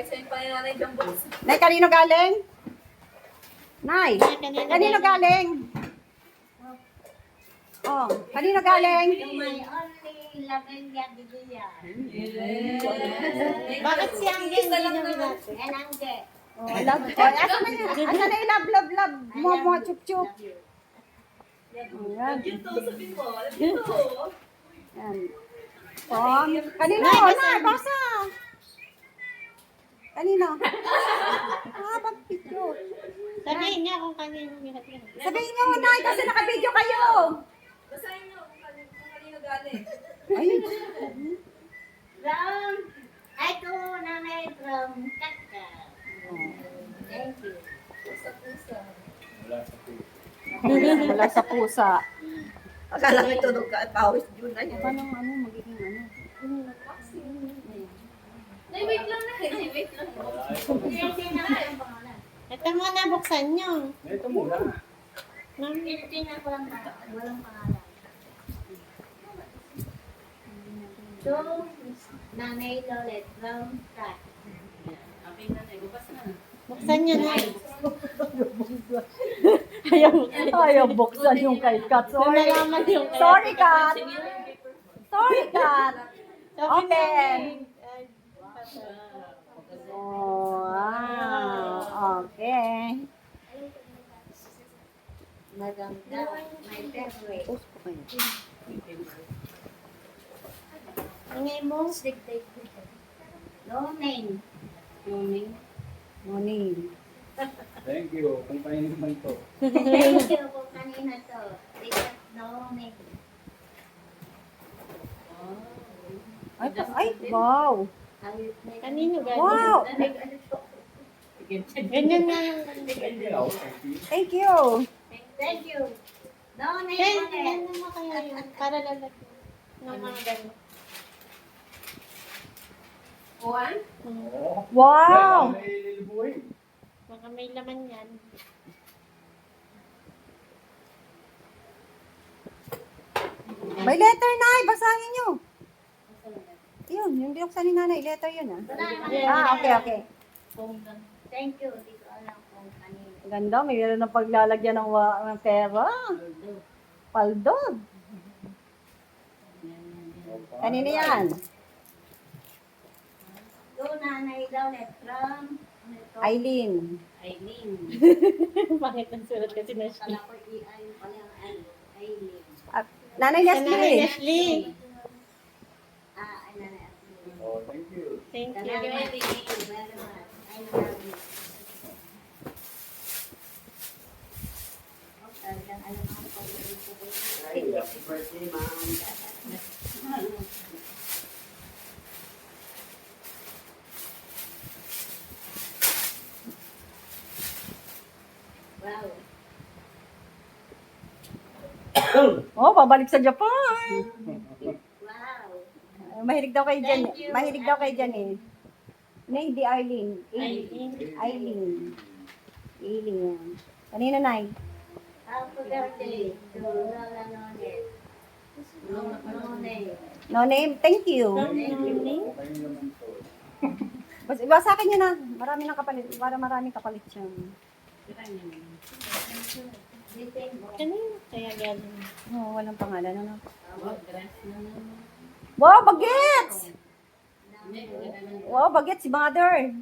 Say pa ni nanay Jumbo. Nay, kanino galing? Nay, kanino galing? Oh, kanino galing? My only loving Gadidia. Bakit si Angge hindi nyo binati? And Angge. Oh, love. Oh, asa na yun? Asa na yung love? Momo, chup-chup. Ayan. Yun to, sabihin mo. Yun to. Ayan. Oh, kanino? Nay, basa. Kanino? Ah, pag-picture. Sabihin niya kung kanino binati. Sabihin niyo, Nay, kasi naka-video kayo. Basahin nyo kung kanino galing. Ayun. From, ay to nanay from Kaka. Thank you. Pusa-pusa. Wala sa pusa. Akala may tunog ka at pawis yun na yun. Paano magiging ano? Nay, wait lang na. Nay, wait lang. Hindi na ang pangalan. Ito muna, buksan nyo. Ito muna. Hindi na walang pangalan. So, nanay Lolet from Kaka. Okay, nanay. Bukas na. Buksan nyo na. Ayaw buksan yung kay Kat. Kung nalaman yung Sorry, Kat. Sorry, Kat. Open. Oh, wow. Okay. Maganda. My favorite. Ang mo? No name. Morning. Thank you. Kung kainin naman to. Thank you kung kanina to. No name. Ay, wow. Kanino galing? Wow. Ganyan nga yung... Thank you. Thank you. Thank you. No name Hey, ulit. ganyan mo kaya yun. Para lalagyan. Ng mga ganun. Juan? Oo. Wow. Yan, may lilibuhin. Baka may laman yan. May letter na. Basahin nyo. Yun, yung binuksan ni nanay. Letter yun, ah. Okay. Thank you. Hindi ko alam kung kanina. Ganda, mayroon ng paglalagyan ng pera. Paldo. Kanina yan. So, nanay Lolet from Eileen. Aileen. Bakit ang sulat kasi na siya? Kala ko i-ay pala ang Aileen. At Nanay Nanay Leslie. Leslie. Ay, nanay Aileen. Oh, thank you. Thank you. Thank you very much. I love you. Oh, talagang alam ako kung ito ko. Happy birthday, ma'am. Wow. Oh, babalik sa Japan. Wow. Mahilig daw kay Jan. Thank you. Mahilig daw kay Jan eh. Nay, di Arlene. Aileen. Eileen. Eileen yan. Kanina, Nay. Happy birthday to Lola Nonet. Nonet. No name, thank you. From Thank you. Noni. Kung kainin naman to. Basakin nyo na. Marami ng kapalit. Para maraming kapalit siya. Kanino kaya galing? Oh, walang pangalan. Ano? Wow, bagets! Wow, bagets si mother.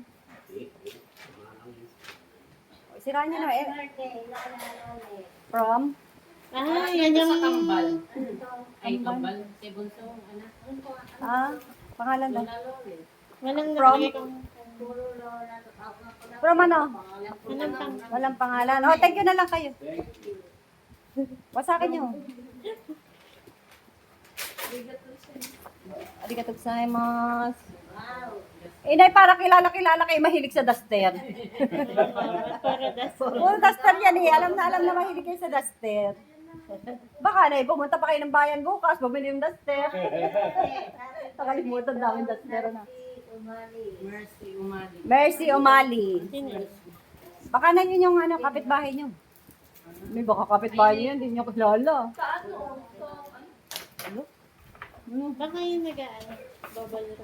Sira niya na. Happy birthday, Lola Nonet. From? Ah, yan yung... Ay, kambal. Si Bunso, anak. Pangalan na. Walang From? nakalagay kong... Puro Lola. From ano? Walang pang... Walang pangalan. Oh, thank you na lang kayo. Thank you. Wasakin nyo. Arigatou gozaimasu. Wow. Inay, para kilala kayo mahilig sa duster. Para das. Puro duster yan eh. Alam na mahilig kayo sa duster. Baka na pumunta pa kayo ng bayan bukas, bumili yung duster. Nakalimutan namin duster na. Mercy Umali. Mercy O'Malley. Sino yun? Baka na yun yung kapitbahay nyo. May baka kapitbahay nyo yan, hindi nyo kilala. Sa ano? Sa ano? Baka yung nag-ano. Babalaro.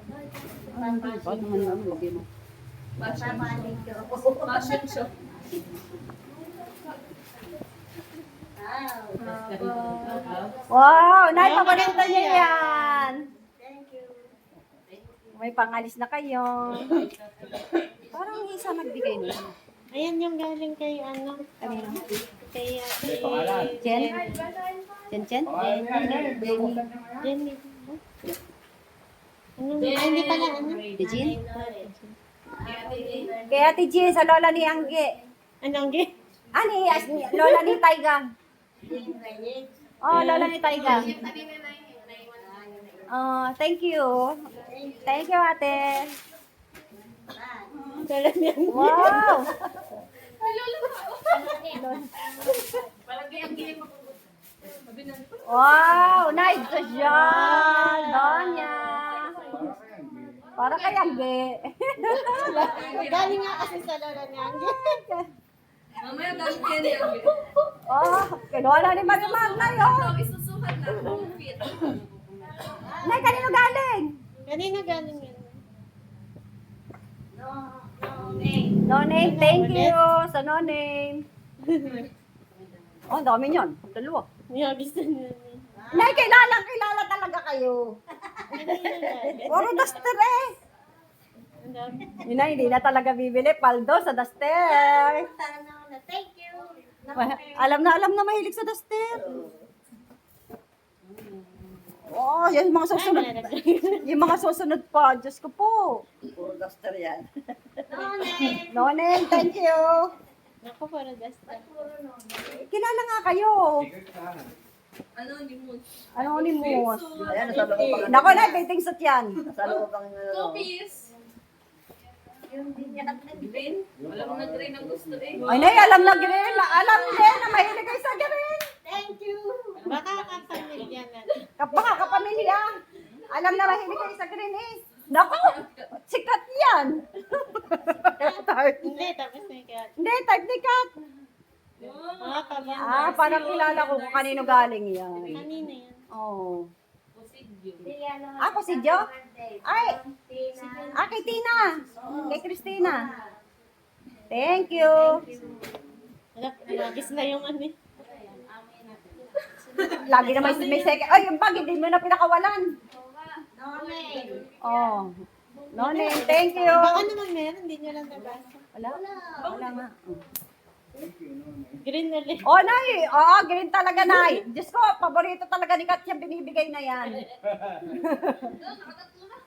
Paano naman ang lagi mo? Babalik ko. Fashion show. Wow. Wow, Nay, paborito niyo yan. Thank you. May pangalis na kayo. Parang isa nagbigay niya. Ayan yung galing kay ano. Kanina. Kay May pangalan. Jen? Jen, Jen? Pangalan niya, Nay. Binuksan niya ngayon. Jenny. Ano? Ay, hindi pala ano. Jen? Kay Ate Jen, sa lola ni Angge. Anong gi? Ani, lola ni Taiga. Oh, lola ni Taiga. Oh, thank you. Thank you, ate. Kala niya. Wow! Wow! Nice ka dyan! Donya! Para kay Angge. Galing nga kasi sa lola niya. Mamaya galing kayo niya. Oh, kay lola ni Marimar na yun. Isusukat na kung fit. Nay, kanino galing? Kanina galing yun. No name, thank you. Sa no name. Oh, ang dami niyan. Dalawa. Niya gusto niya. Nay, kilala talaga kayo. Puro duster eh. Ang dami. Inay, hindi na talaga bibili. Paldo sa duster. Thank you. Alam na mahilig sa duster. Oh, yan yung mga susunod. Yung mga susunod pa. Diyos ko po. Puro duster yan. No name, thank you. Naku, para dasta. Kilala nga kayo. Ano, hindi mo. Ano ni mo? Ayan, nasa loob ang Nako na, dating sut yan. nasa loob ang Copies. Green? Walang na green ang gusto eh. Ay, nay, alam na green. Alam din na mahilig kayo sa green. Thank you. Baka kapamilya na. Baka kapamilya. Alam na mahilig kayo sa green eh. Nako, sikat yan. Hindi, tapos may kaya. Hindi, type ni Kat. Mga kabang. Ah, parang kilala ko kung kanino galing yan. Kanina yan. Oh. Posidyo. Ako si Jo? Ay, kay Tina. Kay Christina. Thank you. Wala, nagis na yung ano eh. Lagi naman may second. Ay, yung bag, hindi mo na pinakawalan. Oh. No name, thank you. Baka naman meron, hindi nyo lang nabasa. Wala? Wala nga. Green ulit. Oh, Nay. Oo, green talaga, Nay. Diyos ko, paborito talaga ni Kat yung binibigay na yan.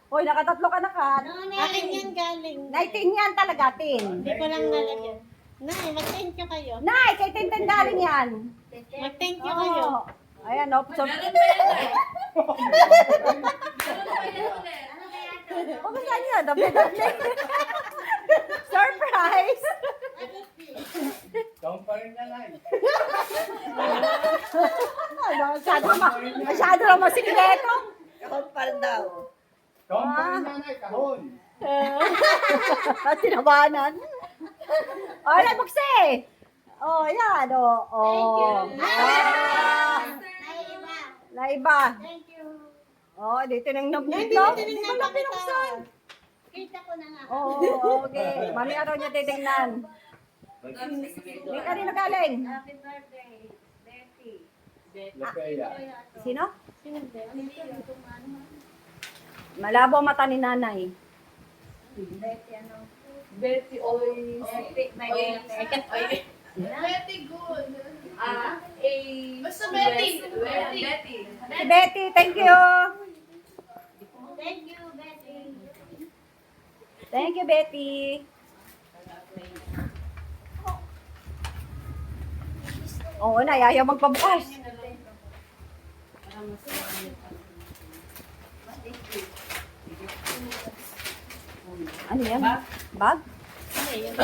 Hoy, nakatatlo ka na, Kat. Akin yan galing. Nay, tin yan talaga, tin. Hindi ko lang nalagyan. Nay, mag-thank you kayo. Nay, kay Tintin galing yan. Mag-thank you kayo. Oo. Ayan, oh. So, Meron pa yan ulit. Meron pa yan ulit. oh, saan niya? Dami. Surprise! Down pa rin na, Nay. Ano, masyado naman sikreto. Kahon pa rin daw. Down pa rin na, Nay. Kahon. Tinabanan. Oh, yan, bukse. Oh, yan, oh. Oh. Ah, naiba. Thank you. Oh, dito nang Hindi, nabukit, hindi no? ko Hindi ko tinignan lang pakita. pinuksan. Kita ko na nga. Oo, okay. Mami, araw niya titingnan. May kanino galing? Happy birthday, Betty. Lapea. Sino? Sino ba? Malabo ang mata ni nanay. Betty ano? Betty always. Betty, may Betty good. A. Basta Betty. Betty. Betty. Si Betty, thank you. Thank you, Betty. Thank you, Betty. Oo na, ayaw magpabukas. Ano yan? Bag? Ano yun?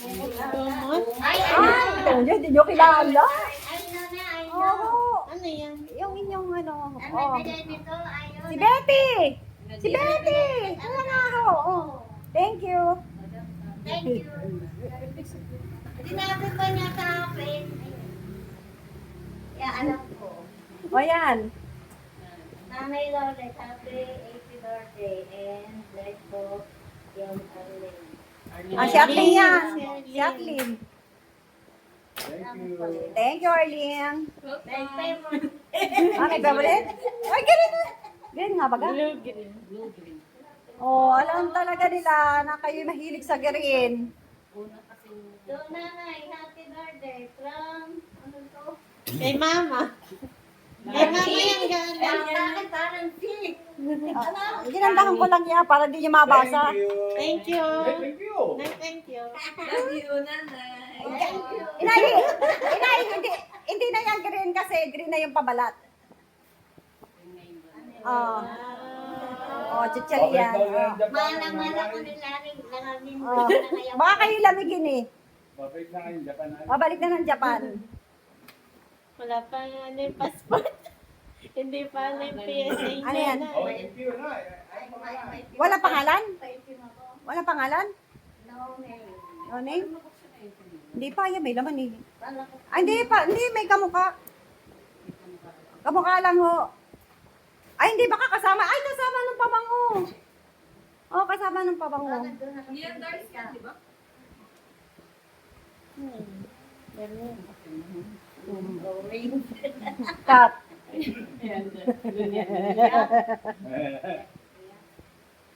Gumot? Ay, Ay, hindi nyo kilala. I know na, I know. Oo. Ano yan? Yung inyong ano. Ang Oh. nagbigay nito, I know Si na. Betty! Si Betty! Ano nga ho? Oh. Thank you. Thank you. Sinabi ko niya sa akin. Yeah, alam ko. O yan. Nanay Lolet, happy 80th birthday and bless po From Arlene. Ah, si Arlene yan. Si Si Arlene. Thank you. Thank you, Arlene. My favorite. Ah, may favorite? Ay, ganun na. Ganun nga baga? Blue green. Blue green. Oh, alam talaga nila na kayo mahilig sa green. Una kasing To nanay, happy birthday from, ano to? Kay mama. Kay mama yung galing. Bakit parang pink? Ginandahan ko lang yan para di niya mabasa. Thank you. Thank you. Thank you. Inay, inay, hindi na yan green kasi green na yung pabalat. Oh, oh, chichari yan. Mana ko nila rin. Nangangin ko Oh. na kaya. Baka kayo lamigin eh. Babalik na kayo, Japan na. Babalik na ng Japan. Wala pa ano yung passport. Hindi pa ano yung PSA niya. Ano yan? Oh, thank you na. Ay, Wala pangalan? Wala pangalan? No name. No name? Hindi pa, yan may laman eh. Wala ko. Ah, hindi pa, hindi, may kamukha. Kamukha lang ho. Ay, hindi baka kasama. Ay, kasama ng pabango. Oh, kasama ng pabango. Doon ako. Cut.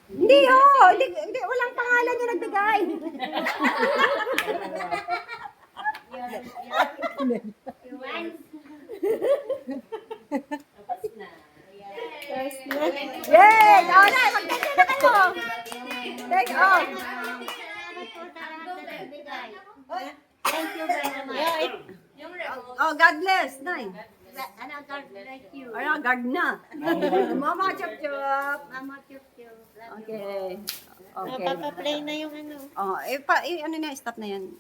Hindi oh, hindi, walang pangalan yung nagbigay. Iwan. tapos na. Yes! Oh, na, magkanya na kayo. Thank you. Oh. Salamat po sa lahat na nagbigay. Thank you very much. Oh, God bless. Nay. Ano, God bless you. Ay, guard na. Mama, chup chup. Mama, chup chup. Love you. Okay. Okay. Napapaplay na yung ano. Oh, ano na, stop na yan.